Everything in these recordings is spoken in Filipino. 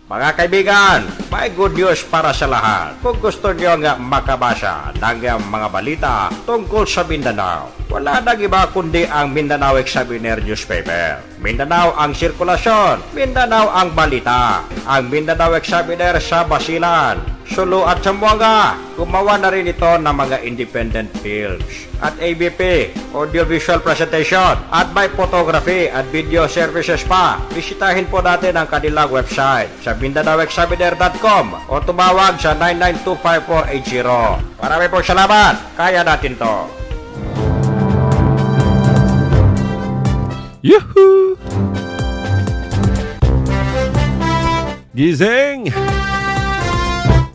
Mga kaibigan, may good news para sa lahat. Kung gusto nyo nga makabasa ng mga balita tungkol sa Mindanao, wala nang iba kundi ang Mindanao Examiner newspaper. Mindanao ang sirkulasyon, Mindanao ang balita. Ang Mindanao Examiner sa Basilan, Sulu at Zamboanga. Gumawa na rin ito ng mga independent films at ABP, audiovisual presentation, at may photography at video services pa. Bisitahin po natin ang kanilang website sa MindanaoExaminer.com o tumawag sa 9925480. Marami pong salamat. Kaya natin to. Yuhu! Gising!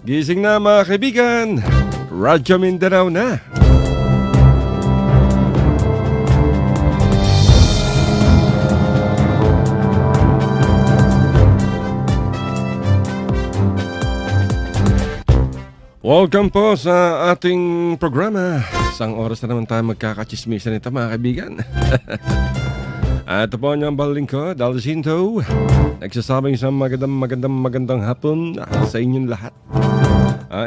Gising na mga kaibigan! Radyo Mindanao na! Welcome po sa ating programa. Isang oras na naman tayo magkakachismisan nito mga kaibigan. At ito po ang baling ko, Dalcinto. Nagsasabing isang magandang hapon sa inyong lahat.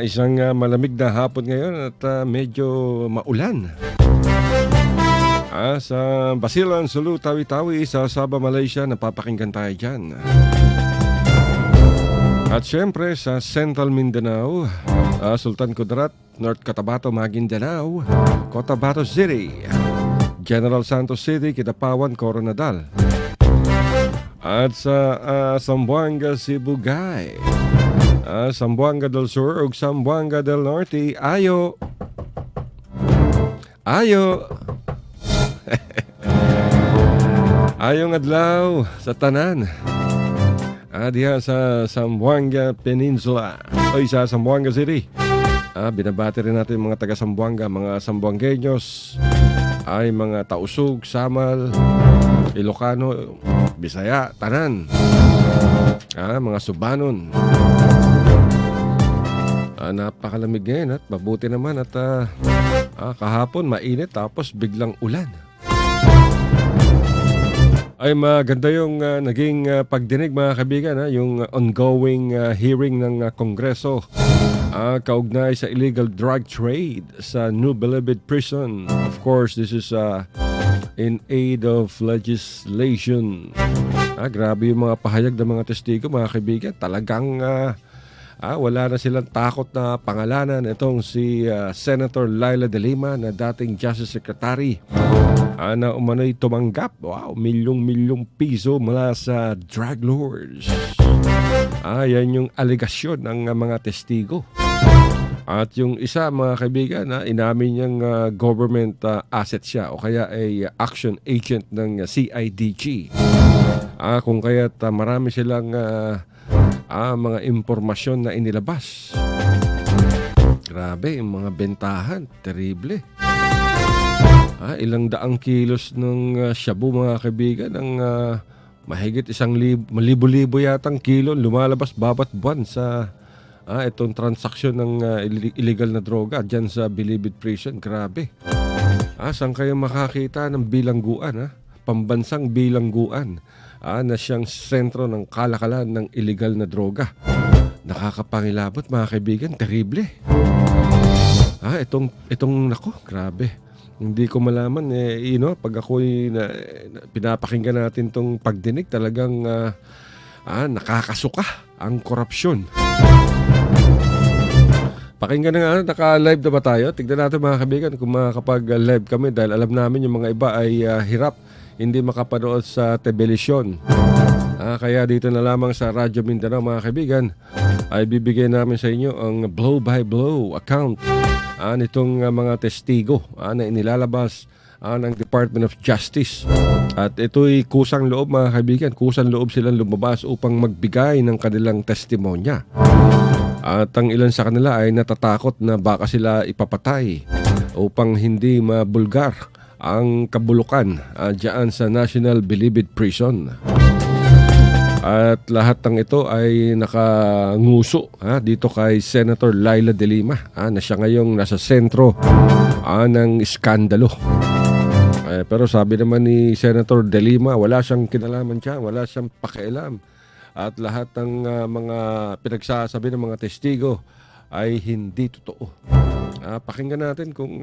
Isang malamig na hapon ngayon at medyo maulan. Sa Basilan, Sulu, Tawi-Tawi, sa Sabah, Malaysia, napapakinggan tayo dyan. At syempre sa Central Mindanao, Sultan Kudarat, North Cotabato, Maguindanao, Cotabato City, General Santos City, Kidapawan, Coronadal. At sa Zamboanga, Sibugay, Zamboanga del Sur ug Zamboanga del Norte, ayo. Ayong adlaw sa tanan. Diha sa Zamboanga Peninsula o sa Zamboanga City. Binabati rin natin mga taga Zamboanga, mga Zamboangueños, ay mga Tausug, Samal, Ilocano, Bisaya, tanan. Mga Subanon. Napakalamig ngayon at mabuti naman at kahapon mainit tapos biglang ulan. Ay maganda yung naging pagdinig mga kaibigan, yung ongoing hearing ng Kongreso kaugnay sa illegal drug trade sa New Bilibid Prison. Of course, this is in aid of legislation. Grabe yung mga pahayag ng mga testigo mga kaibigan. Talagang wala na silang takot na pangalanan itong si Senator Leila De Lima na dating Justice Secretary na umano'y tumanggap milyong piso mula sa drug lords. Yan yung aligasyon ng mga testigo. At yung isa mga kaibigan, inamin niyang government asset siya o kaya ay action agent ng CIDG. Kung kaya't marami silang mga impormasyon na inilabas. Grabe, yung mga bentahan, terrible. Ilang daang kilos ng shabu mga kaibigan, ng mahigit 1,000 yatang kilo lumalabas babat buwan sa itong transaksyon ng illegal na droga dyan sa Bilibid Prison. Grabe. Saan kayo makakita ng bilangguan, pambansang bilangguan na siyang sentro ng kalakalan ng illegal na droga. Nakakapangilabot mga kaibigan, terrible. Itong nako, grabe. Hindi ko malaman pag ako'y pinapakinggan natin tong pagdinig, talagang nakakasuka ang korupsyon. Pakinggan na naka-live na ba tayo? Tignan natin mga kaibigan kung makakapag-live kami dahil alam namin yung mga iba ay hirap hindi makapanood sa television. Kaya dito na lamang sa Radyo Mindanao mga kaibigan ay bibigyan namin sa inyo ang blow-by-blow account nitong mga testigo na inilalabas ng Department of Justice. At ito'y kusang loob mga kaibigan, kusang loob silang lumabas upang magbigay ng kanilang testimonya. At ang ilan sa kanila ay natatakot na baka sila ipapatay upang hindi mabulgar ang kabulukan dyan sa National Bilibid Prison. At lahat ng ito ay nakanguso dito kay Senator Leila De Lima na siya ngayong nasa sentro ng iskandalo. Pero sabi naman ni Senator De Lima, wala siyang kinalaman siya, wala siyang pakialam at lahat ng mga pinagsasabi ng mga testigo ay hindi totoo. Pakinggan natin kung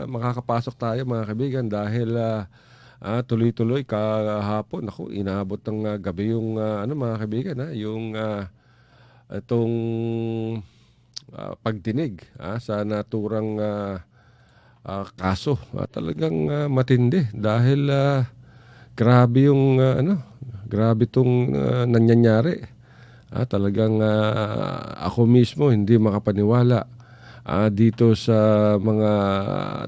makakapasok tayo mga kaibigan dahil tuloy-tuloy kahapon. Ako, inaabot ng gabi yung mga kaibigan, yung itong pagdinig sa naturang kaso. Talagang matindi dahil grabe yung grabe itong nangyayari. Talagang ako mismo hindi makapaniwala dito sa mga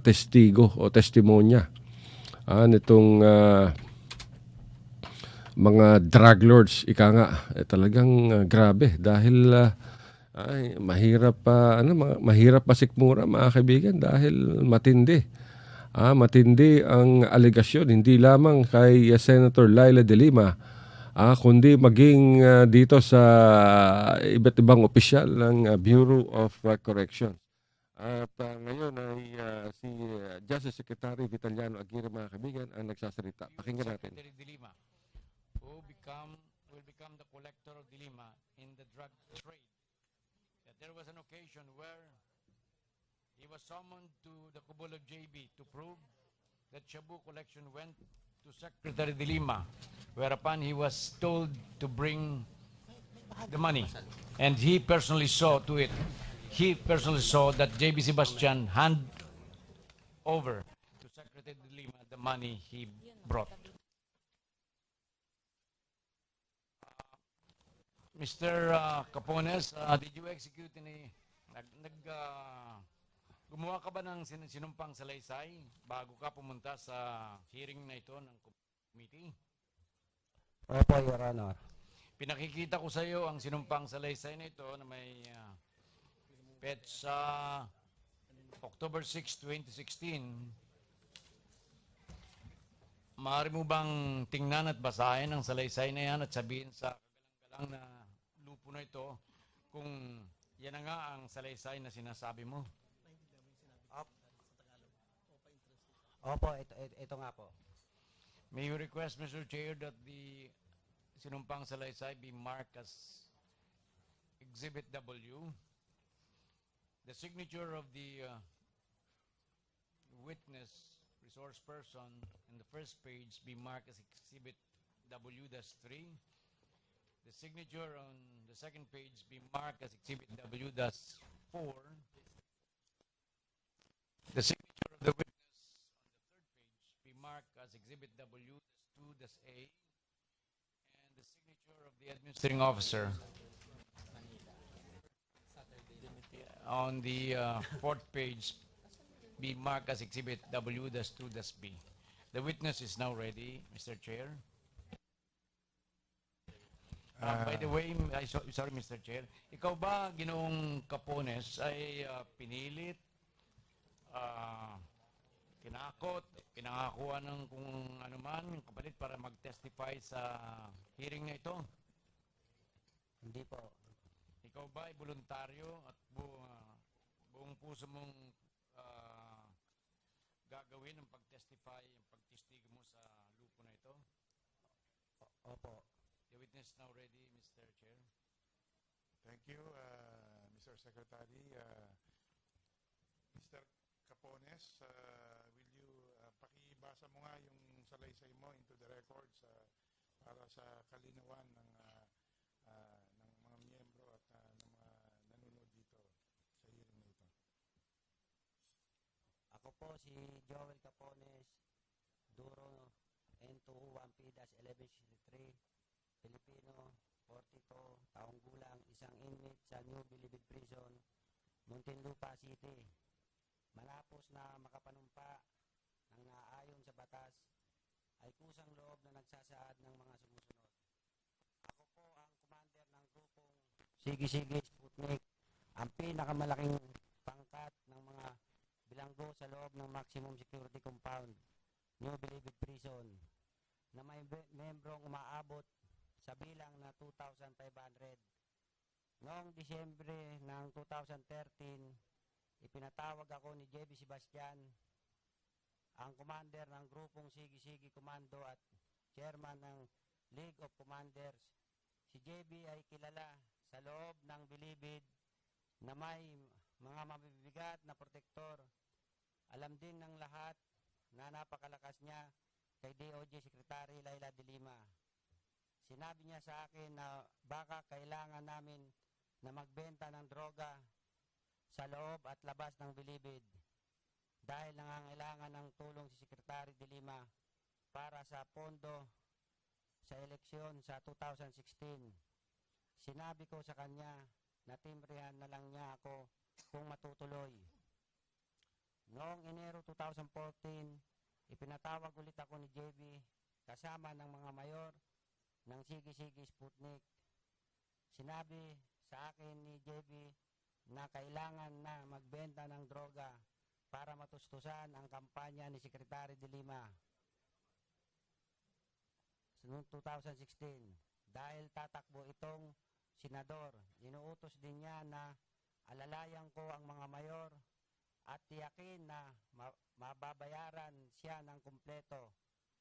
testigo o testimonya nitong mga drug lords, ika nga. Talagang grabe dahil mahirap mahirap masikmura mga kaibigan dahil matindi. Matindi ang alegasyon hindi lamang kay Senator Laila de Lima kundi maging dito sa iba't ibang opisyal ng Bureau of Corrections. At ngayon ay si Justice Secretary Vitaliano Aguirre mga kaibigan ang nagsasalita. Pakinggan natin. Secretary de Lima, who will become the collector of de Lima in the drug trade. That there was an occasion where he was summoned to the Kubol of JB to prove that Shabu collection went to Secretary de Lima, whereupon he was told to bring the money. And he personally saw to it. He personally saw that JB Sebastian hand over to Secretary de Lima the money he brought. Mr. Capones, did you execute any gumawa ka ba ng sinumpang salaysay bago ka pumunta sa hearing na ito ng committee? Opo, Your Honor. Pinakikita ko sa iyo ang sinumpang salaysay na ito na may petsa October 6, 2016. Maaari mo bang tingnan at basahin ang salaysay na yan at sabihin sa kagalang-galang na lupo na ito kung yan na nga ang salaysay na sinasabi mo? Opo, ito nga po. May you request, Mr. Chair, that the sinumpang salaysay be marked as Exhibit W. The signature of the witness, resource person, in the first page be marked as Exhibit W-3. The signature on the second page be marked as Exhibit W-4. The signature of the witness be marked as Exhibit W-2-A, and the signature of the administrating officer on the fourth page be marked as Exhibit W-2-B. The witness is now ready, Mr. Chair. By the way, sorry, Mr. Chair, ikaw ba, Ginoong Capones, ay pinilit, kinakot, pinangakuha ng kung ano man yung kapalit para mag-testify sa hearing na ito? Hindi po. Ikaw ba ay voluntaryo at buong puso mong gagawin ang pag-testify, ang pagtestigo mo sa lupo na ito? Opo. The witness now ready, Mr. Chair. Thank you, Mr. Secretary. Mr. Capones, will you pakibasa mo nga yung salaysay mo into the records para sa kalinawan ng mga miyembro at ng mga nanonood dito sa hearing na ito. Ako po si Joel Capones, Duro N2 1P-1163, Pilipino, 42, taong gulang, isang inmate sa New Bilibid Prison, Muntinlupa City. Malapos na makapanumpa ng naayon sa batas ay kusang loob na nagsasaad ng mga sumusunod. Ako po ang commander ng grupong Sige-Sige Sputnik, ang pinakamalaking pangkat ng mga bilanggo sa loob ng maximum security compound, New Bilibid Prison, na may membrong umaabot sa bilang na 2,500. Noong Disyembre ng 2013, ipinatawag ako ni JB Sebastian, ang commander ng grupong Sige-Sige Commando at chairman ng League of Commanders, Si JB ay kilala sa loob ng Bilibid na may mga mabibigat na protektor. Alam din ng lahat na napakalakas niya kay DOJ Secretary Laila de Lima. Sinabi niya sa akin na baka kailangan namin na magbenta ng droga sa loob at labas ng Bilibid dahil nangangailangan ng tulong si Secretary de Lima para sa pondo sa eleksyon sa 2016. Sinabi ko sa kanya na timbrihan na lang niya ako kung matutuloy. Noong Enero 2014, ipinatawag ulit ako ni JB kasama ng mga mayor ng Sige-Sige Sputnik. Sinabi sa akin ni JB na kailangan na magbenta ng droga para matustusan ang kampanya ni Secretary de Lima noong 2016. Dahil tatakbo itong senador, inuutos din niya na alalayan ko ang mga mayor at tiyakin na mababayaran siya ng kumpleto.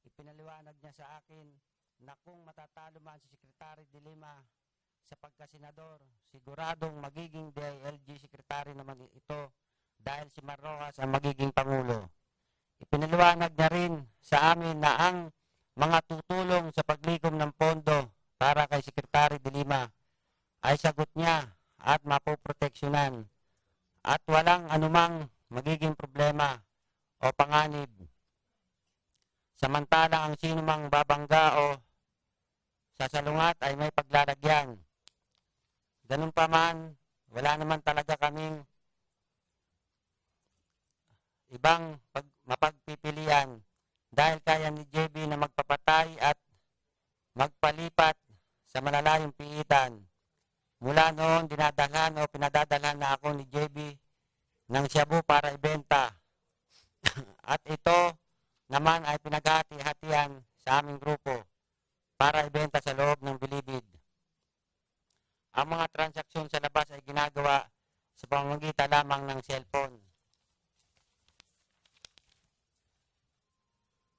Ipinaliwanag niya sa akin na kung matatalo man si Secretary de Lima sa pagkasenador, siguradong magiging DILG Secretary naman ito dahil si Marrojas ang magiging Pangulo. Ipinaliwanag niya rin sa amin na ang mga tutulong sa paglikom ng pondo para kay Secretary de Lima ay sagot niya at mapoproteksyonan at walang anumang magiging problema o panganib. Samantalang ang sinumang babangga o sasalungat ay may paglalagyan. Ganun pa man, wala naman talaga kaming ibang mapagpipilian dahil kaya ni JB na magpapatay at magpalipat sa malalayong piitan. Mula noon, dinadalhan o pinadadalhan na ako ni JB ng shabu para ibenta. At ito naman ay pinaghati-hatian sa aming grupo para ibenta sa loob ng Bilibid. Ang mga transaksyon sa labas ay ginagawa sa pamamagitan lamang ng cellphone.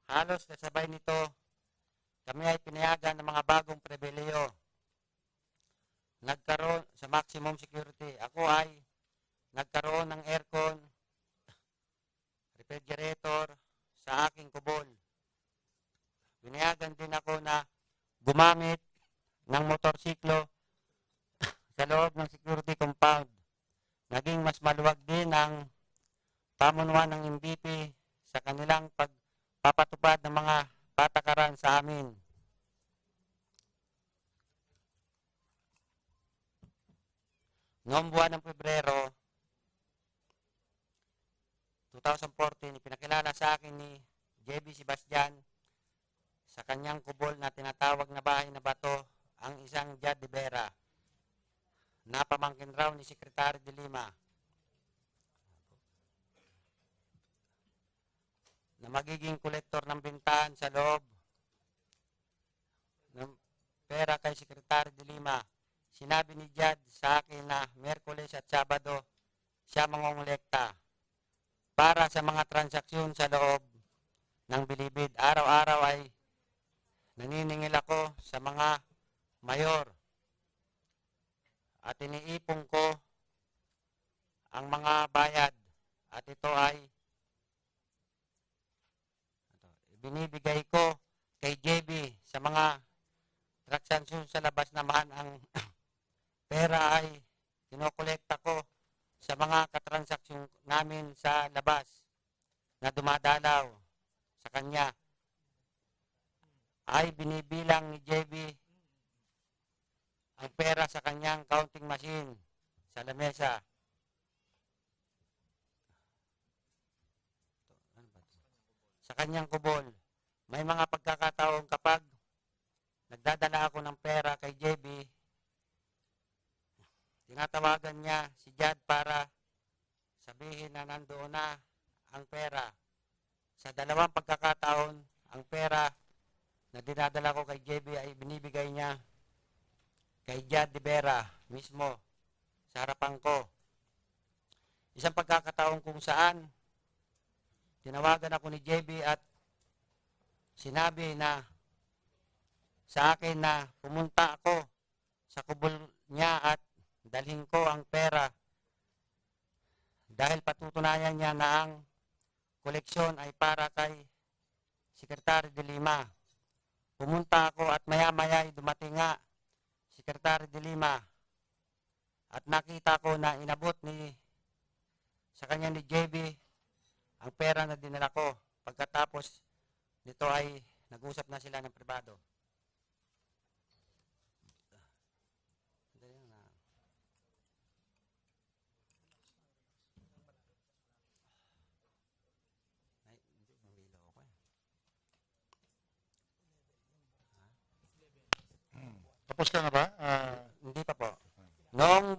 Halos kasabay nito, kami ay pinayagan ng mga bagong pribileyo. Nagkaroon sa maximum security. Ako ay nagkaroon ng aircon, refrigerator sa aking kubol. Pinayagan din ako na gumamit ng motorsiklo sa loob ng security compound. Naging mas maluwag din ang pamunuan ng MVP sa kanilang pagpapatupad ng mga patakaran sa amin. Noong buwan ng Pebrero 2014, ipinakilala sa akin ni JB Sebastian sa kanyang kubol na tinatawag na bahay na bato ang isang Jad de Vera na pamangkin raw ni Secretary de Lima na magiging kolektor ng bintahan sa loob ng pera kay Secretary de Lima. Sinabi ni Jad sa akin na Miyerkules at Sabado siya mangongolekta para sa mga transaksyon sa loob ng Bilibid. Araw-araw ay naniningil ako sa mga mayor at iniipon ko ang mga bayad at ito ay binibigay ko kay JB sa mga transaksyon sa labas naman. Ang pera ay kinokolekta ko sa mga katransaksyon namin sa labas na dumadalaw sa kanya. Ay binibilang ni JB ang pera sa kanyang counting machine sa lamesa. Sa kanyang kubol. May mga pagkakataon kapag nagdadala ako ng pera kay JB, tinatawagan niya si Jad para sabihin na nandoon na ang pera. Sa dalawang pagkakataon, ang pera na dinadala ko kay JB ay binibigay niya kay Jad de Vera mismo sa harapan ko. Isang pagkakataon kung saan tinawagan ako ni JB at sinabi na sa akin na pumunta ako sa kubol niya at dalhin ko ang pera dahil patutunayan niya na ang koleksyon ay para kay Secretary de Lima. Pumunta ako at maya-maya ay dumating nga Secretary de Lima at nakita ko na inabot sa kanya ni JB ang pera na dinala ko. Pagkatapos nito ay nag-usap na sila ng pribado. Tapos ka na ba? Hindi pa po. Noong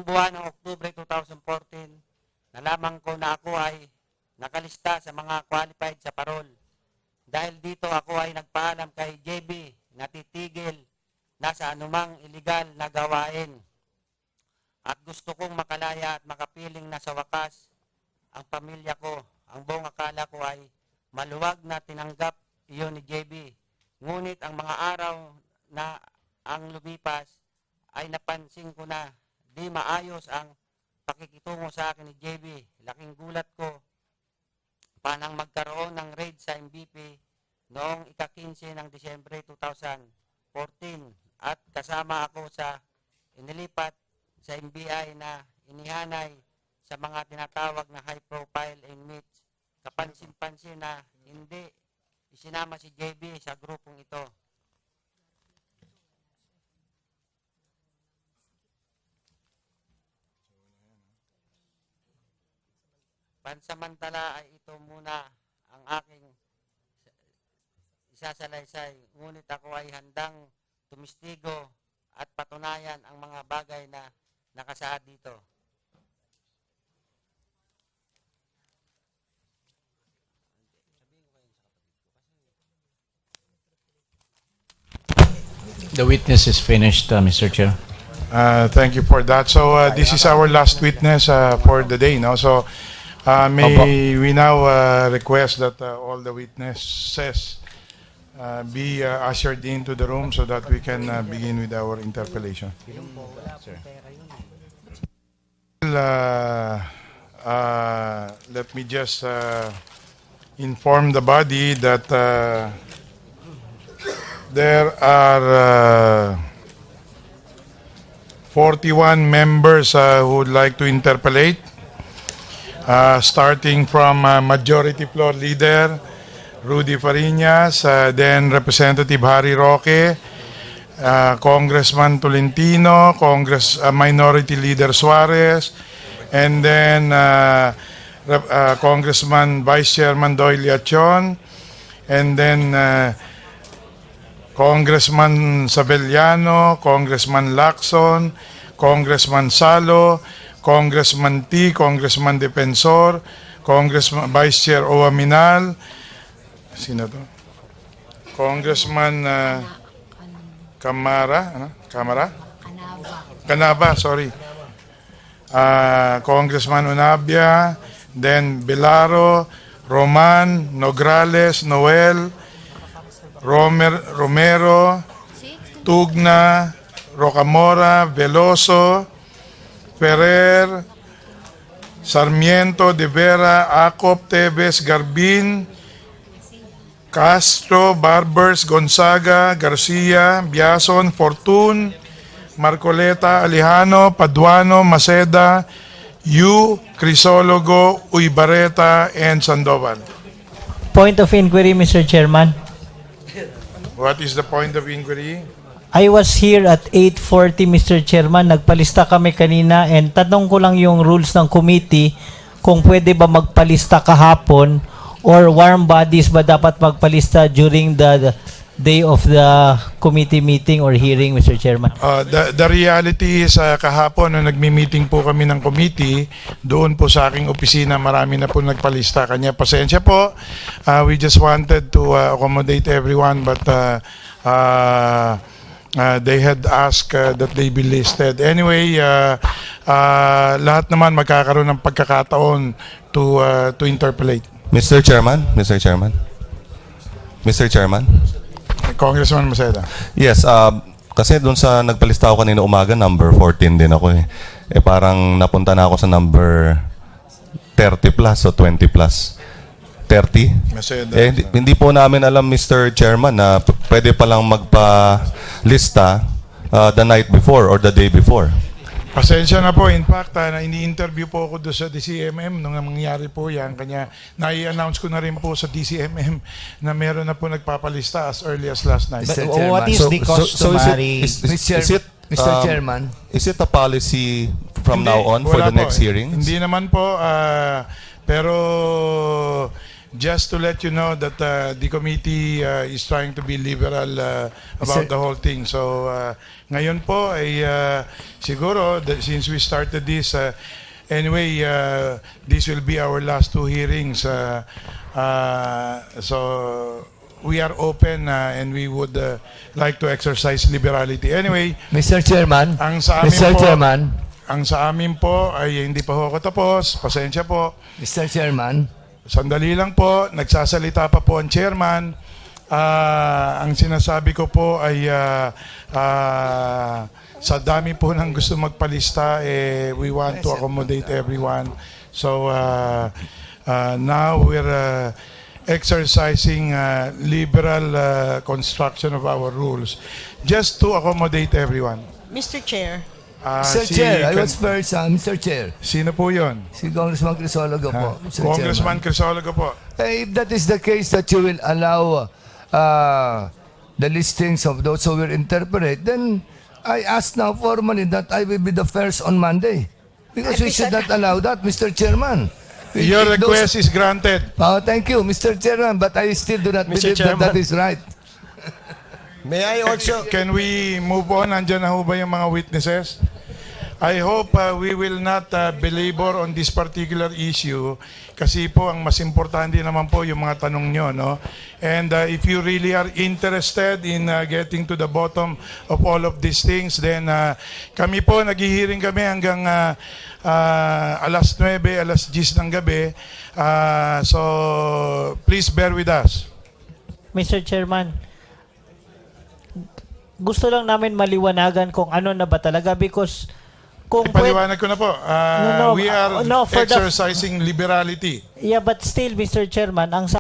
buwan ng Oktubre 2014, nalaman ko na ako ay nakalista sa mga qualified sa parol. Dahil dito ako ay nagpaalam kay JB na titigil na sa anumang iligal na gawain. At gusto kong makalaya at makapiling na sa wakas ang pamilya ko. Ang buong akala ko ay maluwag na tinanggap iyon ni JB. Ngunit ang mga araw na ang lumipas ay napansin ko na di maayos ang pakikitungo sa akin ni JB. Laking gulat ko panang magkaroon ng raid sa MVP noong ika-15 ng Disyembre 2014 at kasama ako sa inilipat sa NBI na inihanay sa mga tinatawag na high-profile inmates. Kapansin-pansin na hindi isinama si JB sa grupong ito. Pansamantala ay ito muna ang aking isasalaysay. Ngunit ako ay handang tumistigo at patunayan ang mga bagay na nakasaad dito. The witness is finished, Mr. Chair. Thank you for that. So this is our last witness for the day. No? So may we now request that all the witnesses be ushered into the room so that we can begin with our interpellation. Let me just inform the body that there are 41 members who would like to interpellate, starting from Majority Floor Leader Rudy Fariñas, then Representative Harry Roque, Congressman Tolentino, Minority Leader Suarez, and then Congressman Vice Chairman Doyle Yachon, and then Congressman Sabelliano, Congressman Lacson, Congressman Salo, Congressman T, Congressman Defensor, Congressman Vice Chair Owa Minal, sino to? Congressman Canava, sorry. Congressman Unabia, then Belaro, Roman, Nograles, Noel, Romero, Tugna, Rocamora, Veloso, Ferrer, Sarmiento, De Vera, Acop, Tevez, Garbin, Castro, Barbers, Gonzaga, Garcia, Biason, Fortun, Marcoleta, Alejano, Paduano, Maceda, Yu, Crisologo, Uybareta, and Sandoval. Point of inquiry, Mr. Chairman. What is the point of inquiry? I was here at 8:40, Mr. Chairman. Nagpalista kami kanina and tanong ko lang yung rules ng committee kung pwede ba magpalista kahapon or warm bodies ba dapat magpalista during the day of the committee meeting or hearing, Mr. Chairman? The reality is kahapon nung nagmi-meeting po kami ng committee, doon po sa aking opisina marami na po nagpalista. Kanya pasensya po. We just wanted to accommodate everyone but they had asked that they be listed. Anyway, lahat naman magkakaroon ng pagkakataon to interpolate. Mr. Chairman, Congressman Congressman Maceda. Yes, Kasi doon sa nagpalista ako kanina umaga, number 14 din ako eh. Eh parang napunta na ako sa number 30 plus o 20 plus. 30? Hindi po namin alam, Mr. Chairman, na pwede palang magpa-lista the night before or the day before. Pasensya na po. In fact, ini-interview po ako doon sa DCMM nung mangyari po yan. Kanya nai-announce ko na rin po sa DCMM na meron na po nagpapalista as early as last night. Mr. But Chairman. what is the customary... Mr. Chairman. Is it a policy from Hindi, now on for wala the po. next hearings? Hindi naman po. Pero just to let you know that the committee is trying to be liberal about the whole thing. So ngayon po ay siguro since we started this anyway, this will be our last two hearings. So we are open and we would like to exercise liberality. Anyway, Mr. Chairman. ang sa amin Mr. po, Chairman. ang sa amin po ay hindi pa ho ako tapos. Pasensya po. Mr. Chairman. Sandali lang po, nagsasalita pa po ang chairman. Ang sinasabi ko po ay sa dami po ng gusto magpalista, we want to accommodate everyone. So now we're exercising liberal construction of our rules just to accommodate everyone. Mr. Chair, Mr. Chair, I was first, Mr. Chair. Sino po yun? Si Congressman Crisologo po. Mr. Congressman Chairman. Crisologo po. If that is the case that you will allow the listings of those who will interpret, then I ask now formally that I will be the first on Monday. Because we should not allow that, Mr. Chairman. Your If those- request is granted. Thank you, Mr. Chairman, but I still do not believe that that is right. May I also... Can we move on? Nandiyan na ho ba yung mga witnesses? I hope we will not belabor on this particular issue kasi po ang mas importante naman po yung mga tanong nyo, no? And if you really are interested in getting to the bottom of all of these things, then kami po, naghihiring kami hanggang alas 9, alas 10 ng gabi. So, please bear with us. Mr. Chairman, gusto lang namin maliwanagan kung ano na ba talaga because kung Ipaliwanag ko na po. No, We are no, for the- exercising liberality. Yeah, but still, Mr. Chairman, ang sa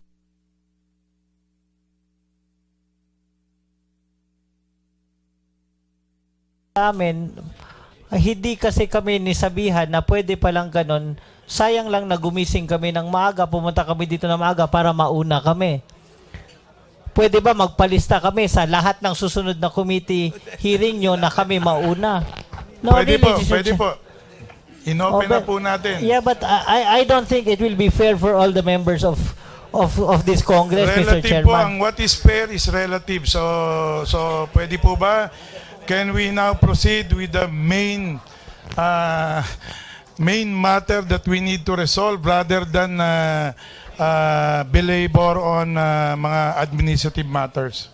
amin, hindi kasi kami nisabihan na pwede palang ganon. Sayang lang na gumising kami ng maaga, pumunta kami dito na maaga para mauna kami. Pwede ba magpalista kami sa lahat ng susunod na committee hearing nyo na kami mauna? No, Pwede really, po, Mr. pwede Chair. po. Inopen na but- po natin. Yeah, but I don't think it will be fair for all the members of this Congress, Mr. Relative po, ang Chairman. what is fair is relative. So pwede po ba? Can we now proceed with the main matter that we need to resolve rather than belabor on mga administrative matters?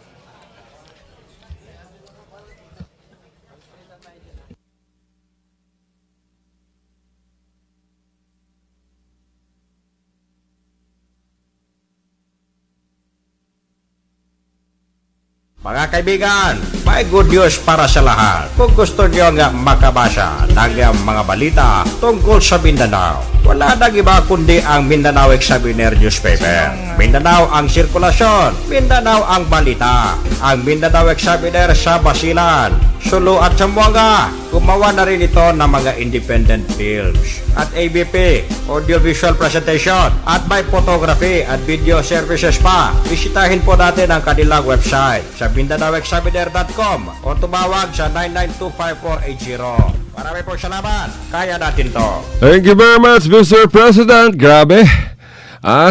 Mga kaibigan, may good news para sa lahat. Kung gusto nyo nga makabasa ng mga balita tungkol sa Mindanao, wala nang iba kundi ang Mindanao Examiner newspaper. Mindanao ang sirkulasyon, Mindanao ang balita. Ang Mindanao Examiner sa Basilan, Sulu at Zamboanga. Gumawa na rin ito ng mga independent films at ABP, audiovisual presentation at may photography at video services pa. Bisitahin po natin ang kanilang website sa MindanaoExaminer.com o tumawag sa 9925480. Marami po salamat. Kaya natin to. Thank you very much, Mr. President. Grabe.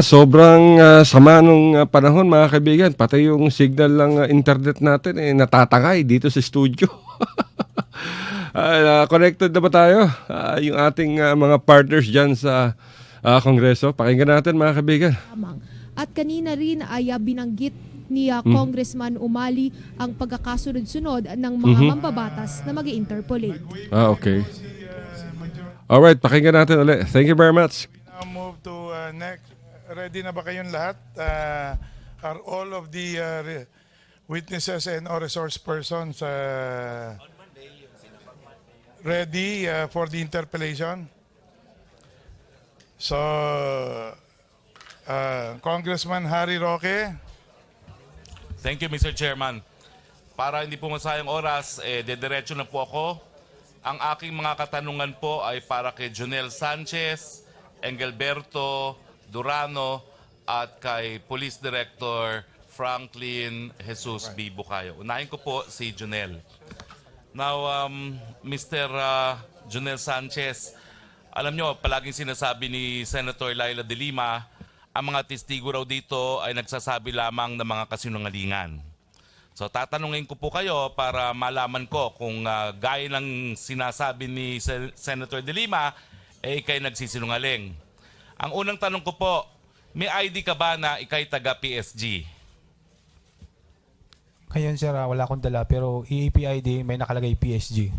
Sobrang sama nung panahon, mga kaibigan. Pati yung signal ng internet natin natatangay dito sa studio. Connected na ba tayo? Yung ating mga partners dyan sa Kongreso. Pakinggan natin, mga kaibigan. At kanina rin ay binanggit ni Congressman Umali ang pagkakasunod-sunod ng mga mambabatas na mag-interpolate. Okay. Alright, pakinggan natin ulit. Thank you very much. Now move to next. Ready na ba kayong lahat? Are all of the witnesses and or resource persons ready for the interpellation. So, Congressman Harry Roque. Thank you, Mr. Chairman. Para hindi po masayang oras, dediretso na po ako. Ang aking mga katanungan po ay para kay Jonel Sanchez, Engelberto Durano, at kay Police Director Franklin Jesus B. Bucayo. Unahin ko po si Jonel. Now, Mr. Jonel Sanchez, alam nyo, palaging sinasabi ni Senator Laila de Lima, ang mga testigo raw dito ay nagsasabi lamang ng mga kasinungalingan. So tatanungin ko po kayo para malaman ko kung gaya ng sinasabi ni Senator de Lima, ikay nagsisinungaling. Ang unang tanong ko po, may ID ka ba na ikay taga PSG? Ngayon sir, wala akong dala pero EAP ID may nakalagay PSG.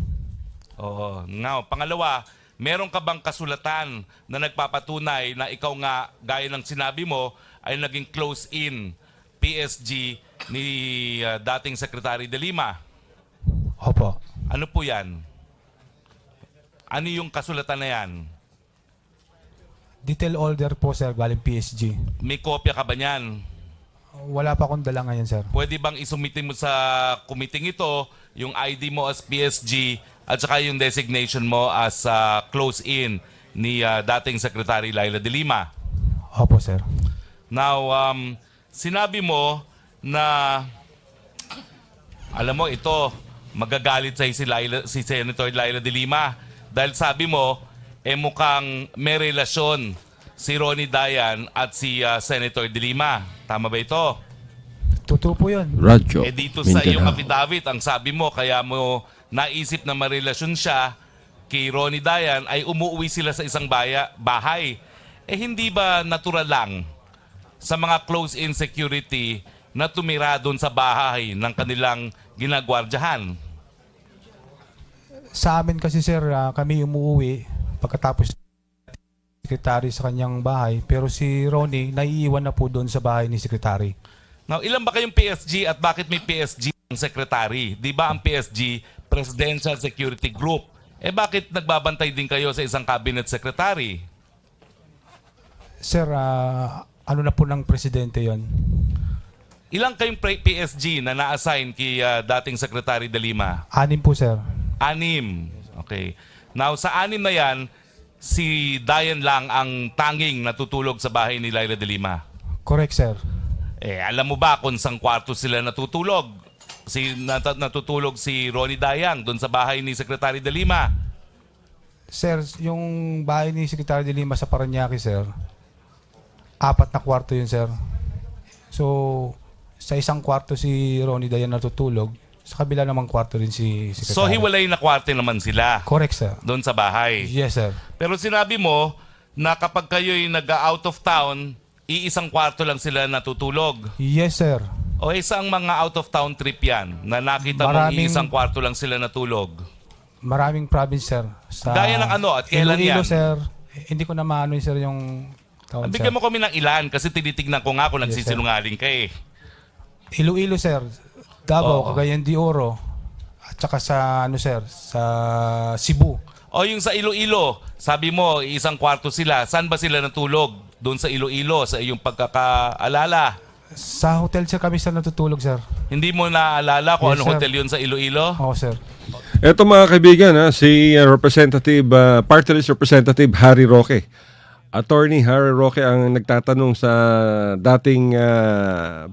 Oo. Now, pangalawa, meron ka bang kasulatan na nagpapatunay na ikaw nga, gaya ng sinabi mo, ay naging close-in PSG ni dating Secretary de Lima? Opo. Ano po yan? Ano yung kasulatan na yan? Detail order po sir, galing PSG. May kopya ka ba niyan? Wala pa akong dala ngayon sir. Pwede bang isumitin mo sa committee ito yung ID mo as PSG at saka yung designation mo as close-in ni dating Secretary Laila de Lima? Opo sir. Now, sinabi mo na, alam mo, ito, magagalit sa'yo si Senator Laila de Lima dahil sabi mo, mukhang may relasyon si Ronnie Dayan at si Senator de Lima. Tama ba ito? Totoo po yun. Radyo. Dito sa iyong affidavit, ang sabi mo, kaya mo naisip na marelasyon siya kay Ronnie Dayan ay umuwi sila sa isang bahay. Hindi ba natural lang sa mga close-in security na tumira doon sa bahay ng kanilang ginagwardyahan? Sa amin kasi sir, kami umuwi pagkatapos sekretary sa kanyang bahay. Pero si Ronnie, naiiwan na po doon sa bahay ni sekretary. Now, ilan ba kayong PSG at bakit may PSG ang secretary? Di ba ang PSG, Presidential Security Group? Bakit nagbabantay din kayo sa isang cabinet secretary? Sir, ano na po ng presidente yon? Ilang kayong PSG na na-assign kay dating Secretary de Lima? 6 po sir. 6. Okay. Now, sa 6 na yan, si Dayan lang ang tanging natutulog sa bahay ni Laila de Lima. Correct sir. Alam mo ba kung saan kwarto sila natutulog? Natutulog si Ronnie Dayan doon sa bahay ni Secretary de Lima. Sir, yung bahay ni Secretary de Lima sa Parañaque sir, 4 na kwarto yun sir. So, sa isang kwarto si Ronnie Dayan natutulog, sa kabila namang kwarto rin si Secretary. So, hiwalay na kwarto naman sila Correct sir. doon sa bahay. Yes sir. Pero sinabi mo na kapag kayo'y nag-out of town, iisang kwarto lang sila natutulog. Yes sir. O isang mga out of town trip yan na nakita mo iisang kwarto lang sila natulog. Maraming province sir. Sa Gaya ng ano at kailan Iloilo, yan? sir. Hindi ko na maano sir yung taon sir. Bigyan mo kami ng ilan kasi tinitignan ko nga kung Yes, nagsisinungaling ka eh. Iloilo sir. Davao, Oo. Cagayan de Oro. At saka sa ano sir, sa Cebu. O yung sa Iloilo, sabi mo isang kwarto sila. Saan ba sila natulog? Doon sa Iloilo, sa iyong pagkakaalala. Sa hotel sir kami sir natutulog sir. Hindi mo naaalala kung Yes, anong sir. hotel yun sa Iloilo? Oo sir. Ito mga kaibigan, si Representative, Party List Representative Harry Roque. Attorney Harry Roque ang nagtatanong sa dating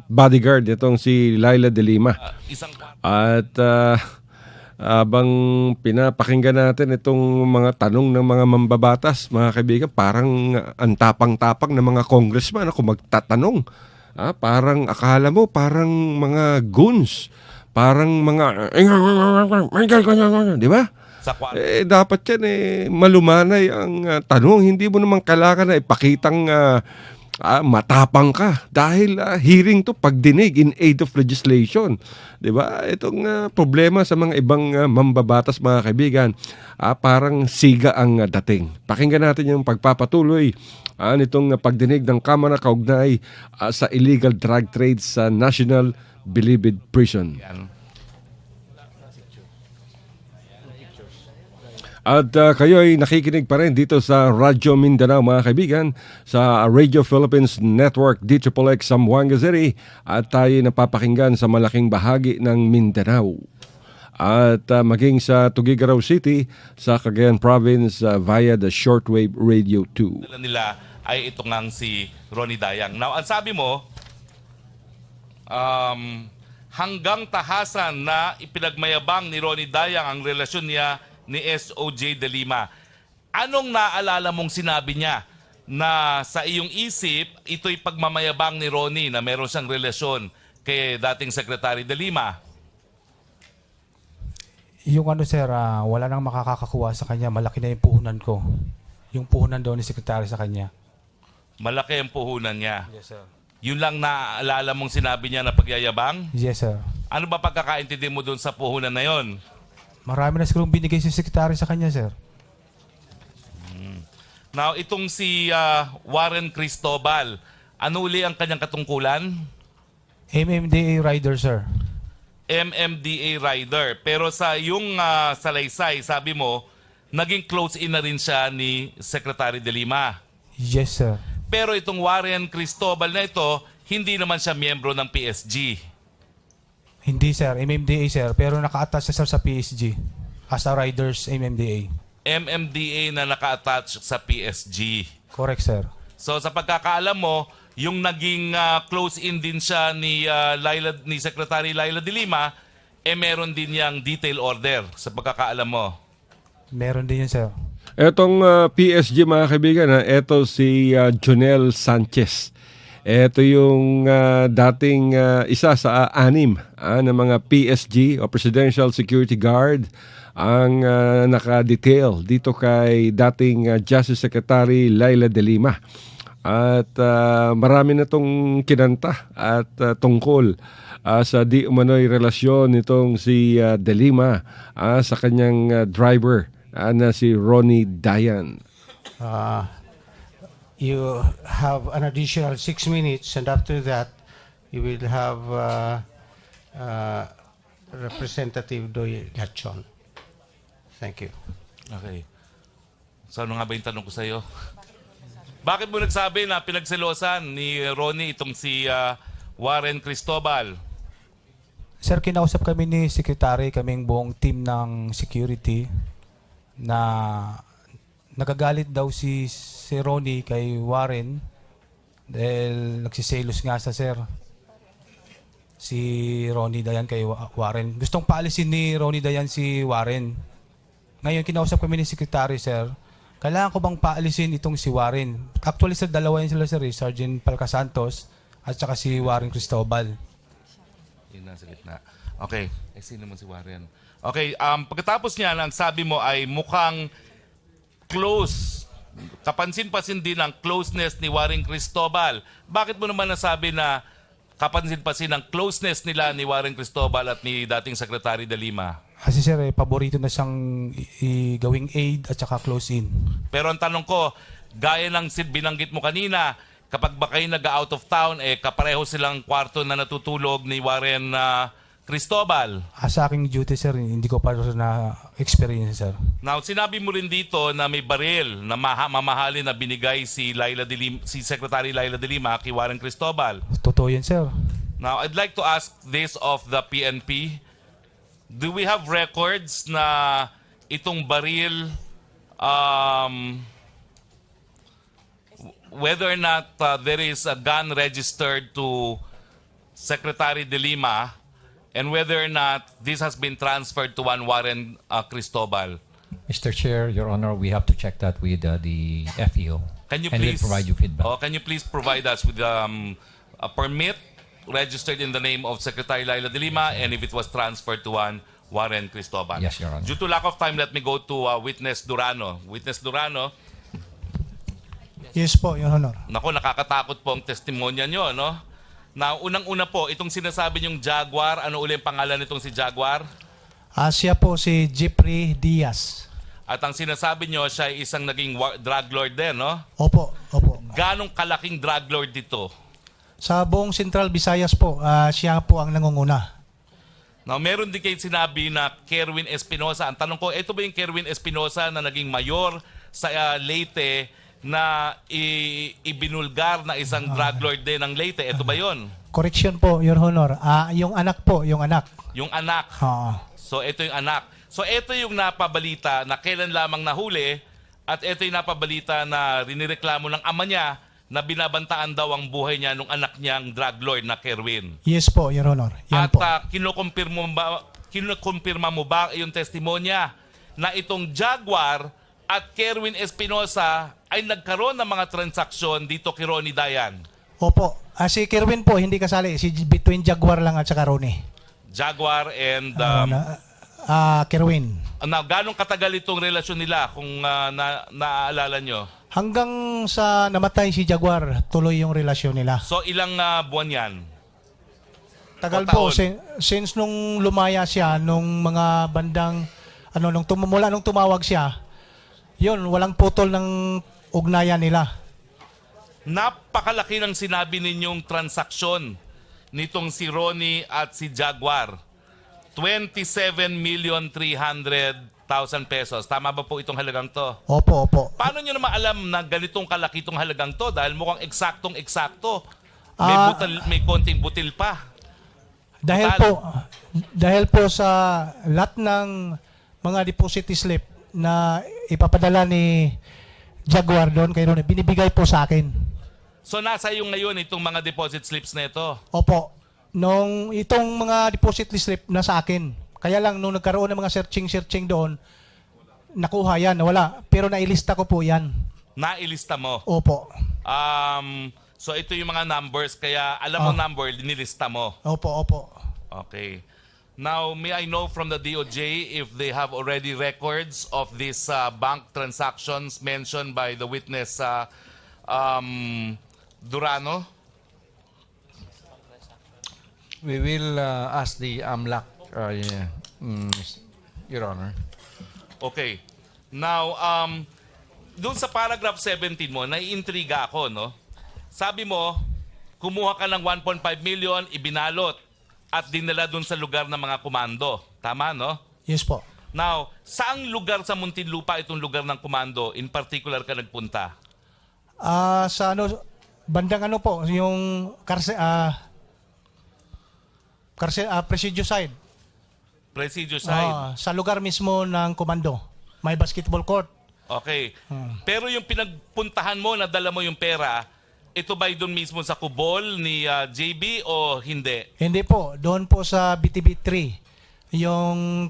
bodyguard itong si Laila de Lima. Isang kwarto. At abang pinapakinggan natin itong mga tanong ng mga mambabatas, mga kaibigan, parang ang tapang-tapang ng mga congressman ako magtatanong. Parang akala mo parang mga goons, parang mga di ba? Sa kwarto. Dapat yan malumanay ang tanong. Hindi mo naman kailangan na ipakitang matapang ka dahil hearing to pagdinig in aid of legislation. 'Di ba? Itong problema sa mga ibang mambabatas, mga kaibigan, parang siga ang dating. Pakinggan natin yung pagpapatuloy nitong pagdinig ng Kamara kaugnay sa illegal drug trade sa National Bilibid Prison. At kayo ay nakikinig pa rin dito sa Radyo Mindanao, mga kaibigan, sa Radio Philippines Network, DXXX Zamboanga City, at tayo napapakinggan sa malaking bahagi ng Mindanao. At maging sa Tuguegarao City, sa Cagayan Province via the Shortwave Radio 2. Nila ay ito ngang si Ronnie Dayang. Now, ang sabi mo, hanggang tahasan na ipinagmayabang ni Ronnie Dayang ang relasyon niya ni SOJ De Lima. Anong naalala mong sinabi niya na sa iyong isip, ito'y pagmamayabang ni Ronnie na meron siyang relasyon kay dating Secretary De Lima? Yung ano sir, wala nang makakakuha sa kanya. Malaki na yung puhunan ko. Yung puhunan daw ni Secretary sa kanya. Malaki ang puhunan niya. Yes sir. Yun lang naalala mong sinabi niya na pagyayabang? Yes sir. Ano ba pagkakaintindi mo doon sa puhunan na yon? Marami na sigurong binigay si Secretary sa kanya sir. Now, itong si Warren Cristobal, ano uli ang kanyang katungkulan? MMDA rider sir. MMDA rider. Pero sa yung salaysay, sabi mo, naging close-in na rin siya ni Secretary De Lima. Yes sir. Pero itong Warren Cristobal na ito, hindi naman siya miyembro ng PSG. Hindi sir, MMDA sir. Pero naka-attach siya sir sa PSG. As a riders MMDA. MMDA na naka-attach sa PSG. Correct sir. So sa pagkakaalam mo, yung naging close-in din siya ni Secretary Laila De Lima, meron din yang detail order sa pagkakaalam mo. Meron din yun sir. Etong PSG, mga kaibigan, eto si Jonel Sanchez. Ito yung dating isa sa 6 ng mga PSG o Presidential Security Guard ang naka-detail dito kay dating Justice Secretary Laila De Lima. At marami na itong kinanta at tungkol sa di umano'y relasyon nitong si De Lima sa kanyang driver na si Ronnie Dayang. You have an additional 6 minutes, and after that, you will have Representative Doy Gachon. Thank you. Okay. So ano nga ba yung tanong ko sa iyo? Bakit mo nagsabi na pinagselosan ni Ronnie itong si Warren Cristobal? Sir, kinausap kami ni Secretary, kaming buong team ng security na nagagalit daw si Ronnie kay Warren dahil nagsiselos nga sa sir. Si Ronnie Dayang kay Warren. Gustong paalisin ni Ronnie Dayang si Warren. Ngayon, kinausap kami ni Secretary, sir. Kailangan ko bang paalisin itong si Warren? Actually, sir, dalawa yun sila, sir. Sergeant Palcasantos at saka si Warren Cristobal. Yun nasa gitna. Okay. Sino mo si Warren? Okay. Pagkatapos niya, ang sabi mo ay mukhang close. Kapansin-pasin din ang closeness ni Warren Cristobal. Bakit mo naman nasabi na kapansin-pasin ang closeness nila ni Warren Cristobal at ni dating Secretary De Lima? Kasi sir, paborito na siyang gawing aid at saka close-in. Pero ang tanong ko, gaya ng binanggit mo kanina, kapag ba kayo nag-out of town, kapareho silang kwarto na natutulog ni Warren Cristobal. Sa aking duty, sir, hindi ko pa na-experience, sir. Now, sinabi mo rin dito na may baril na mamahalin na binigay si Secretary Laila De Lima kay Warren Cristobal. Totoo yan, sir. Now, I'd like to ask this of the PNP. Do we have records na itong baril, whether or not there is a gun registered to Secretary De Lima, and whether or not this has been transferred to one Warren Cristobal? Mr. Chair, Your Honor, we have to check that with the FEO. Can you and please we'll provide you feedback. Can you please provide us with a permit registered in the name of Secretary Laila De Lima, and if it was transferred to one Warren Cristobal? Yes, Your Honor. Due to lack of time, let me go to Witness Durano. Witness Durano, Yes po, Your Honor. nako, nakakatakot po ang testimonya nyo, no? Na unang-una po, itong sinasabi nyong Jaguar, ano uli ang pangalan nitong si Jaguar? Siya po si Jeffrey Diaz. At ang sinasabi nyo, siya ay isang naging drug lord din, no? Opo, opo. Ganong kalaking drug lord dito? Sa buong Central Visayas po, siya po ang nangunguna. Now, meron din kayo sinabi na Kerwin Espinosa. Ang tanong ko, ito ba yung Kerwin Espinosa na naging mayor sa Leyte na ibinulgar na isang drug lord din ng Leyte? Ito ba yon? Correction po, Your Honor. Yung anak po, yung anak. Yung anak. Oo. So, ito yung anak. So, ito yung napabalita na kailan lamang nahuli at ito yung napabalita na rinireklamo ng ama niya na binabantaan daw ang buhay niya nung anak niyang drug lord na Kerwin. Yes po, Your Honor. Yan At po. kinukumpirma mo ba yung testimonya na itong Jaguar at Kerwin Espinosa ay nagkaroon ng mga transaksyon dito kay Ronnie Dayan? Opo. Si Kerwin po, hindi kasali. Between Jaguar lang at saka Ronnie. Jaguar and Kerwin. now, ganong katagal itong relasyon nila kung naaalala nyo? Hanggang sa namatay si Jaguar, tuloy yung relasyon nila. So ilang buwan yan? Tagal O taon? po, since nung lumaya siya, nung mga bandang, mula nung tumawag siya, yun, walang putol ng ugnayan nila. Napakalaki ng sinabi ninyong transaksyon nitong si Ronnie at si Jaguar. 27,300,000 pesos. Tama ba po itong halagang to? Opo, opo. Paano nyo naman alam na ganitong kalaki itong halagang to? Dahil mukhang eksaktong-eksakto. May konting butil pa. Dahil po sa lahat ng mga deposit slip na ipapadala ni Jaguar doon kay Ronnie, binibigay po sa akin. So nasa iyo ngayon itong mga deposit slips na ito? Opo. Itong mga deposit slip na sa akin. Kaya lang nung nagkaroon ng mga searching doon, nakuha yan, nawala. Pero nailista ko po yan. Nailista mo? Opo. So ito yung mga numbers, kaya alam mo number, nilista mo? Opo, opo. Okay. Now, may I know from the DOJ if they have already records of these bank transactions mentioned by the witness Durano? We will ask the AMLAC, Your Honor. Okay. Now, doon sa paragraph 17 mo, naiintriga ako, no? Sabi mo, kumuha ka ng 1.5 million, ibinalot, at dinala doon sa lugar ng mga komando. Tama, no? Yes po. Now, saang lugar sa Muntinlupa itong lugar ng komando, in particular ka nagpunta? Sa bandang po, yung Presidio side. Presidio side? Sa lugar mismo ng komando. May basketball court. Okay. Pero yung pinagpuntahan mo, nadala mo yung pera, ito ba'y doon mismo sa kubol ni JB o hindi? Hindi po. Doon po sa BTB3. Yung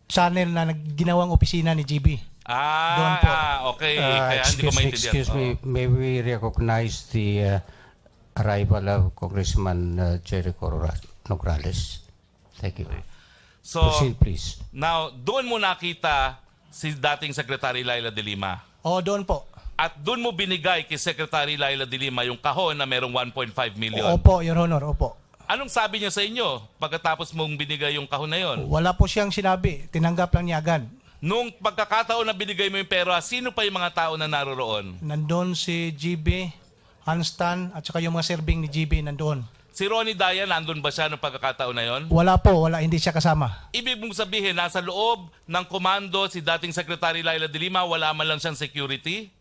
channel na ginawang opisina ni JB. Doon po. Okay. Kaya hindi ko maintindihan. Excuse me, may we recognize the arrival of Congressman Jericho Nograles? Thank you. So, proceed, please. Now, doon mo nakita si dating Secretary Laila de Lima. Doon po. At doon mo binigay kay Secretary Laila de Lima yung kahon na merong 1.5 million. Opo, Your Honor, opo. Anong sabi niya sa inyo pagkatapos mong binigay yung kahon na yon? Wala po siyang sinabi. Tinanggap lang niya agad. Nung pagkakataon na binigay mo yung pera, sino pa yung mga tao na naroroon? Nandun si GB, Hanstan, at saka yung mga serving ni GB nandun. Si Ronnie Dayan, nandun ba siya nung pagkakataon na yon? Wala po, hindi siya kasama. Ibig mong sabihin, nasa loob ng komando si dating Secretary Laila de Lima, wala man lang siyang security?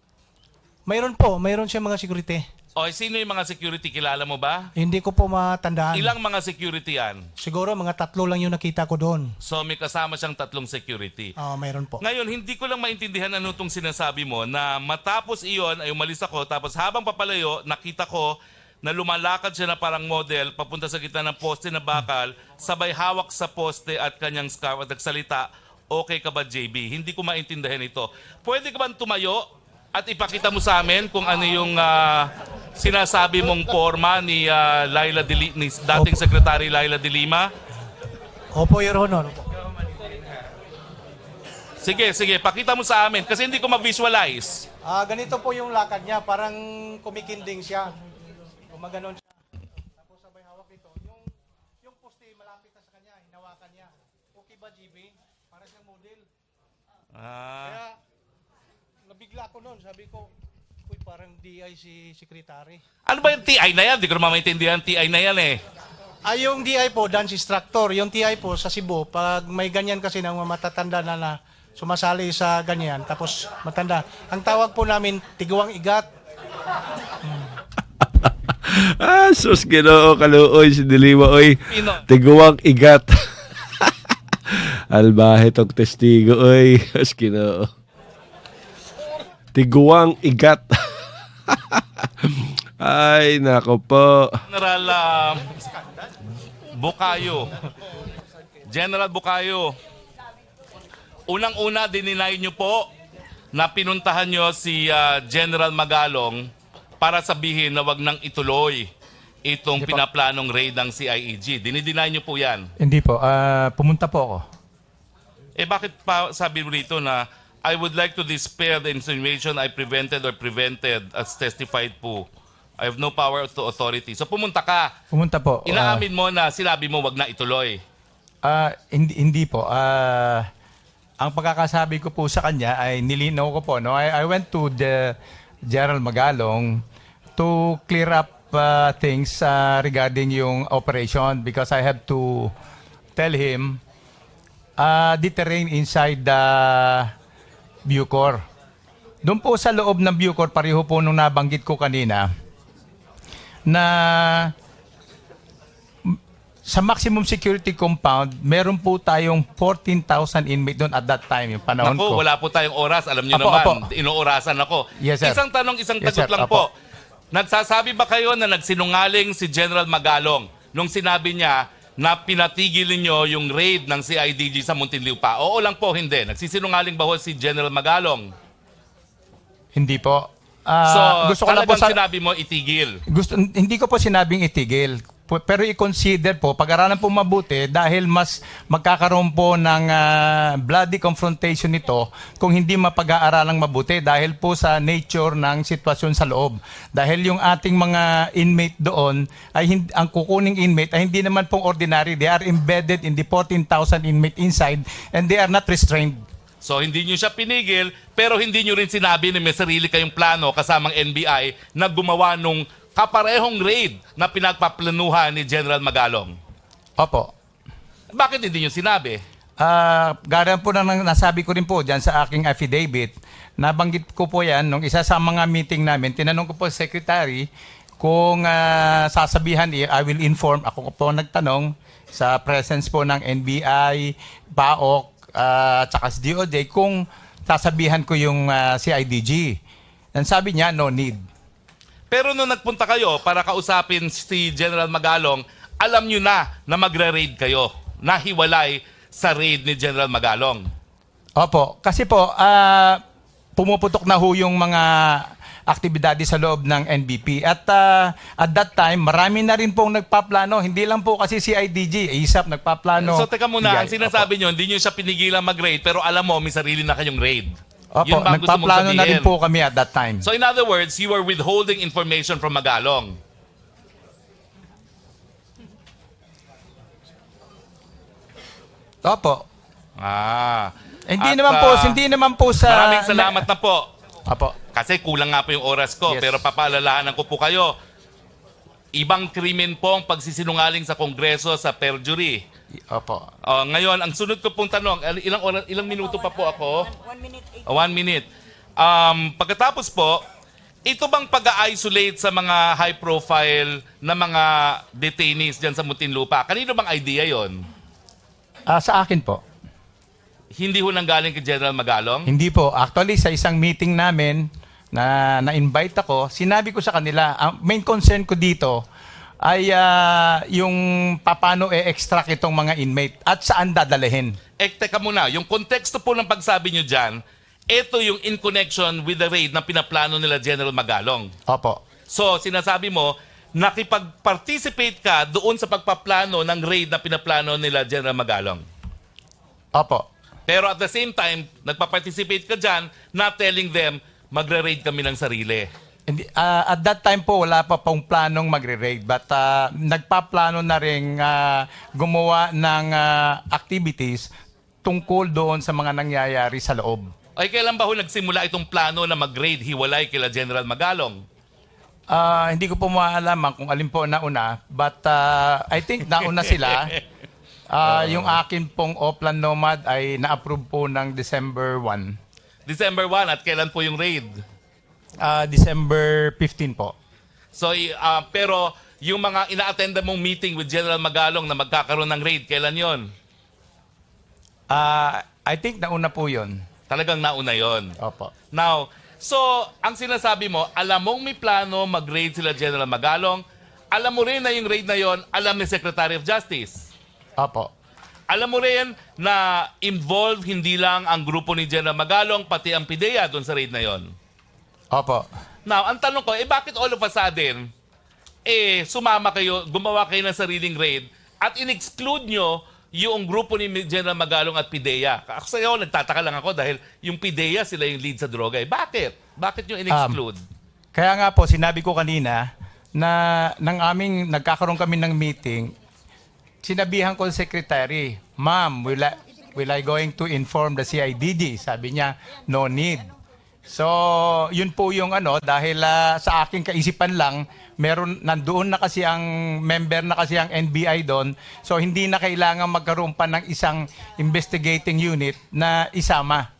Mayroon po, mayroon siya mga security. O, sino yung mga security? Kilala mo ba? Hindi ko po matandaan. Ilang mga security yan? Siguro mga 3 lang yung nakita ko doon. So may kasama siyang 3 security. Mayroon po. Ngayon, hindi ko lang maintindihan ano itong sinasabi mo na matapos iyon ay umalis ako, tapos habang papalayo, nakita ko na lumalakad siya na parang model papunta sa gitna ng poste na bakal, sabay hawak sa poste at kanyang scarf at nagsalita, okay ka ba JB? Hindi ko maintindihan ito. Pwede ka ba tumayo at ipakita mo sa amin kung ano yung sinasabi mong forma ni ni dating Secretary Laila de Lima? Opo, Your Honor. Sige, pakita mo sa amin kasi hindi ko ma-visualize. Ganito po yung lakad niya, parang kumikinding siya. Gumaganon siya. Tapos sabay hawak dito. Yung poste malapit na sa kanya, hinawakan niya. Okay ba, GB? Para siyang model. Kaya nabigla ko noon, sabi ko, Uy, parang DI si Secretary. Ano ba yung TI na yan? Di ko naman maintindihan TI na yan eh. Yung DI po, dance instructor. Yung TI po sa Cebu, pag may ganyan kasi ng mga matatanda na sumasali sa ganyan, tapos matanda. Ang tawag po namin, tiguang igat. Sus, Ginoo, kaluoy si Dilima, oy. Pino. Tiguang igat. Albahe tong testigo, oy. Sus, Ginoo. Tiguang igat. Ay, nako po. General Bukayo. General Bukayo. Unang-una, dininay nyo po na pinuntahan nyo si General Magalong para sabihin na wag nang ituloy itong pinaplanong raid ng CIEG. Dinideny nyo po yan. Hindi po. Pumunta po ako. Eh bakit pa sabi mo rito na I would like to dispel the insinuation I prevented as testified po. I have no power to authority. So pumunta ka. Pumunta po. Inaamin mo na sinabi mo wag na ituloy. Hindi po. Ang pagkakasabi ko po sa kanya ay nilinaw ko po. No? I went to the General Magalong to clear up things regarding yung operation because I have to tell him the terrain inside the Bucor. Doon po sa loob ng Bucor, pareho po nung nabanggit ko kanina, na sa maximum security compound, meron po tayong 14,000 inmate doon at that time, yung panahon Naku, ko. wala po tayong oras. Alam niyo Apo, naman, apo. inuorasan ako. Yes, sir. Isang tanong, isang Yes, tagot sir. lang Apo. po. Nagsasabi ba kayo na nagsinungaling si General Magalong nung sinabi niya na pinatigil niyo yung raid ng CIDG sa Muntinlupa? Oo lang po, hindi. Nagsisinungaling ba ho si General Magalong? Hindi po. So, gusto ko lang po talagang sinabi mo itigil. hindi ko po sinabing itigil. Pero i-consider po, pag-aralan po mabuti dahil mas magkakaroon po ng bloody confrontation nito kung hindi mapag-aaralang mabuti dahil po sa nature ng sitwasyon sa loob. Dahil yung ating mga inmate doon, ang kukuning inmate ay hindi naman pong ordinary. They are embedded in the 14,000 inmate inside and they are not restrained. So, hindi nyo siya pinigil, pero hindi nyo rin sinabi na may sarili kayong plano kasamang NBI na gumawa nung kaparehong raid na pinagpaplanuhan ni General Magalong. Opo. Bakit hindi nyo sinabi? Gaya po na nasabi ko rin po dyan sa aking affidavit, nabanggit ko po yan nung isa sa mga meeting namin, tinanong ko po sa secretary kung sasabihan, I will inform, ako po nagtanong sa presence po ng NBI, PAOK, tsaka sa DOJ kung sasabihan ko yung CIDG. And sabi niya, no need. Pero nung nagpunta kayo para kausapin si General Magalong, alam nyo na magre-raid kayo, nahiwalay sa raid ni General Magalong. Opo, kasi po, pumuputok na ho yung mga aktibidades sa loob ng NBP. At at that time, marami na rin pong nagpaplano. Hindi lang po kasi CIDG, ISAP nagpaplano. So teka muna, ang Yeah, sinasabi nyo, hindi nyo siya pinigilan mag-raid, pero alam mo, may sarili na kayong raid. Opo, Yun ba ang gusto mong nagpaplano na rin sabihin? po kami at that time. So in other words, you were withholding information from Magalong. Opo. Hindi naman po sa... Maraming salamat na po. Opo. Kasi kulang nga po yung oras ko, Yes. pero papaalalahanan ko po kayo. Ibang krimen po ang pagsisinungaling sa Kongreso sa perjury. Opo. Ngayon, ang sunod ko pong tanong, ilang minuto pa po ako? 1 minute. 1 minute. Pagkatapos po, ito bang pag-isolate sa mga high-profile na mga detainees dyan sa Muntinlupa? Kanino bang idea yon? Sa akin po. Hindi ho nanggaling kay General Magalong? Hindi po. Actually, sa isang meeting namin na na-invite ako, sinabi ko sa kanila, ang main concern ko dito ay yung paano e-extract itong mga inmate at saan dadalhin. Teka muna, yung konteksto po ng pagsabi nyo dyan, ito yung in connection with the raid na pinaplano nila General Magalong. Opo. So, sinasabi mo, nakipag-participate ka doon sa pagpaplano ng raid na pinaplano nila General Magalong. Opo. Pero at the same time, nagpa-participate ka dyan, not telling them, magre-raid kami ng sarili. At that time po, wala pa pong planong magre-raid. But nagpaplano na rin gumawa ng activities tungkol doon sa mga nangyayari sa loob. Ay, kailan ba ho nagsimula itong plano na mag-raid hiwalay kila General Magalong? Hindi ko po maalaman kung alin po nauna, but I think nauna sila. Yung akin pong Oplan Nomad ay na-approve po ng December 1. December 1 at kailan po yung raid? December 15 po. So, pero yung mga ina-attenda mong meeting with General Magalong na magkakaroon ng raid, kailan yon? I think nauna po yun. Talagang nauna yon. Opo. Now, so, ang sinasabi mo, alam mong may plano mag-raid sila General Magalong, alam mo rin na yung raid na yon, alam ni Secretary of Justice. Opo. Alam mo rin na involved hindi lang ang grupo ni General Magalong, pati ang PIDEA doon sa raid na yon. Opo. Now, ang tanong ko, bakit all of a sudden, sumama kayo, gumawa kayo ng sariling raid, at in-exclude nyo yung grupo ni General Magalong at PIDEA? Kasi ako, nagtataka lang ako dahil yung PIDEA sila yung lead sa droga. Bakit? Bakit nyo in-exclude? Kaya nga po, sinabi ko kanina na nagkakaroon kami ng meeting, sinabihan ko sa secretary, Ma'am, will I going to inform the CIDG? Sabi niya, no need. So, yun po yung dahil sa aking kaisipan lang, nandoon na kasi ang member na kasi ang NBI doon. So, hindi na kailangan magkaroon pa ng isang investigating unit na isama.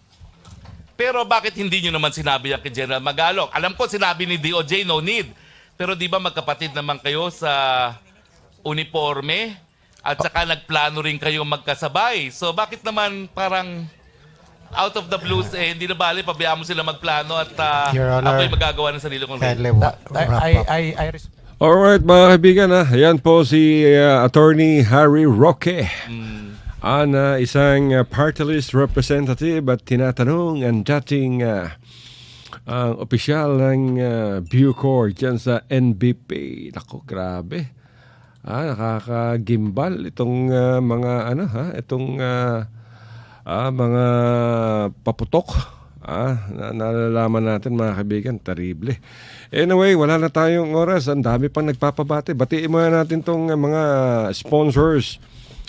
Pero bakit hindi nyo naman sinabi yan kay General Magalong? Alam ko sinabi ni DOJ, no need. Pero di ba magkapatid naman kayo sa uniforme? At saka nagplano rin kayo magkasabay. So bakit naman parang out of the blues, hindi na bali, pabayaan mo sila magplano at ako'y magagawa ng sarili kong raid? Alright mga kaibigan, ayan po si Attorney Harry Roque. Isang party list representative at tinatanong ang dating ang opisyal ng Bucor dyan sa NBP. Naku, grabe. Nakakagimbal itong mga mga paputok. Nalalaman natin mga kaibigan, terrible. Anyway, wala na tayong oras. Ang dami pang nagpapabati. Batiin muna natin tong mga sponsors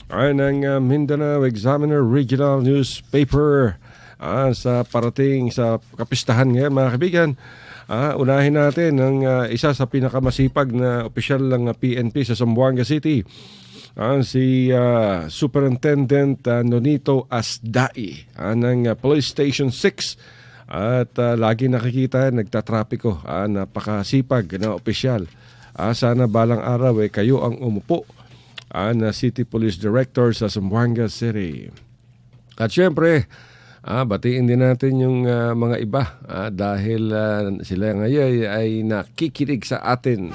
ng Mindanao Examiner Regional Newspaper sa parating sa kapistahan ngayon mga kaibigan. Unahin natin ang isa sa pinakamasipag na opisyal ng PNP sa Zamboanga City, si Superintendent Nonito Asdai ng Police Station 6. At lagi nakikita, nagtatrapiko. Napakasipag na opisyal. Sana balang araw kayo ang umupo na City Police Director sa Zamboanga City. At syempre, batiin din natin yung mga iba dahil sila ngayon ay nakikinig sa atin.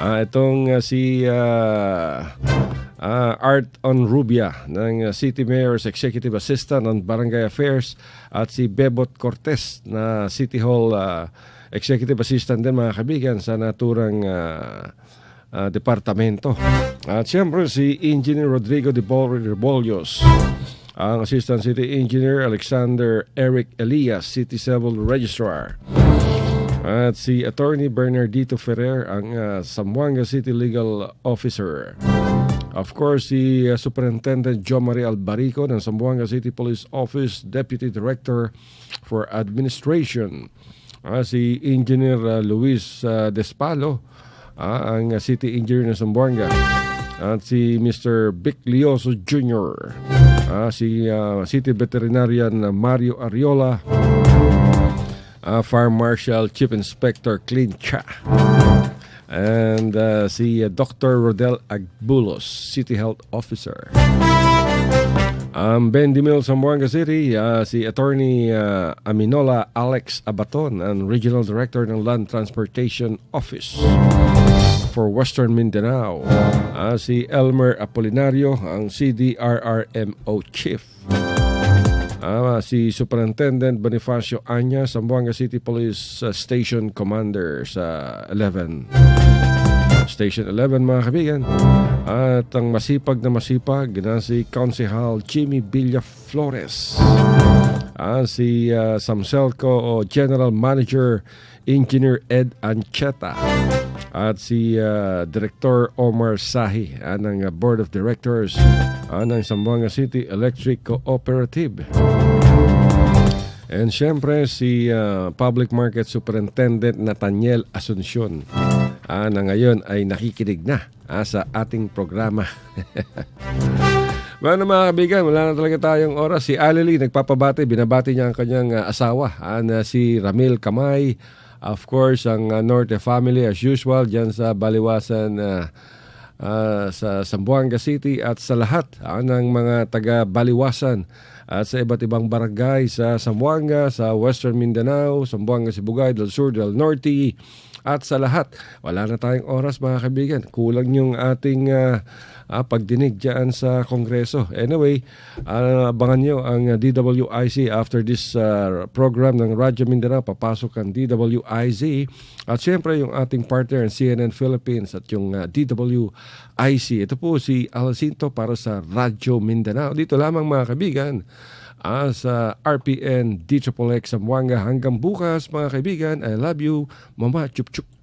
Itong si Art Onrubia ng City Mayor's Executive Assistant on Barangay Affairs at si Bebot Cortez na City Hall Executive Assistant din mga kaibigan sa naturang departamento. At siyempre si Engineer Rodrigo de Bollos, ang Assistant City Engineer Alexander Eric Elias, City Civil Registrar. At si Attorney Bernardito Ferrer, ang Zamboanga City Legal Officer. Of course, si Superintendent Jo Marie Albarico ng Zamboanga City Police Office, Deputy Director for Administration. Si Engineer Luis Despalo, ang City Engineer ng Zamboanga. At si Mr. Vic Lioso Jr., si City Veterinarian Mario Ariola, Fire Marshal Chief Inspector Clint Cha, and si Dr. Rodel Agbulos, City Health Officer. Bendy Mills, Zamboanga City, si Attorney Aminola Alex Abaton, ang Regional Director ng Land Transportation Office for Western Mindanao. Si Elmer Apolinario, ang CDRRMO Chief. Si Superintendent Bonifacio Anya, Zamboanga City Police Station Commander sa 11. Station 11 mga kaibigan. At ang masipag na si Councilor Jimmy Villa Flores. Si Samselco o General Manager Engineer Ed Ancheta. At si Director Omar Sahi ng Board of Directors ng Zamboanga City Electric Cooperative. And syempre si Public Market Superintendent Nathaniel Asuncion na ngayon ay nakikinig na sa ating programa. Mga kaibigan, wala na talaga tayong oras. Si Alili nagpapabati, binabati niya ang kanyang asawa na si Ramil Kamay. Of course, ang Norte family as usual dyan sa Baliwasan sa Zamboanga City at sa lahat ng mga taga Baliwasan at sa iba't ibang barangay sa Zamboanga, sa Western Mindanao, Zamboanga, Sibugay, del Sur, del Norte at sa lahat. Wala na tayong oras mga kaibigan. Kulang yung ating pagdinig dyan sa Kongreso. Anyway, abangan nyo ang DWIZ after this program ng Radyo Mindanao. Papasok ang DWIZ at syempre yung ating partner ang CNN Philippines at yung DWIC. Ito po si Alcinto para sa Radyo Mindanao. Dito lamang mga kaibigan sa RPN DXXX Zamboanga. Hanggang bukas mga kaibigan. I love you. Mama Chup Chup.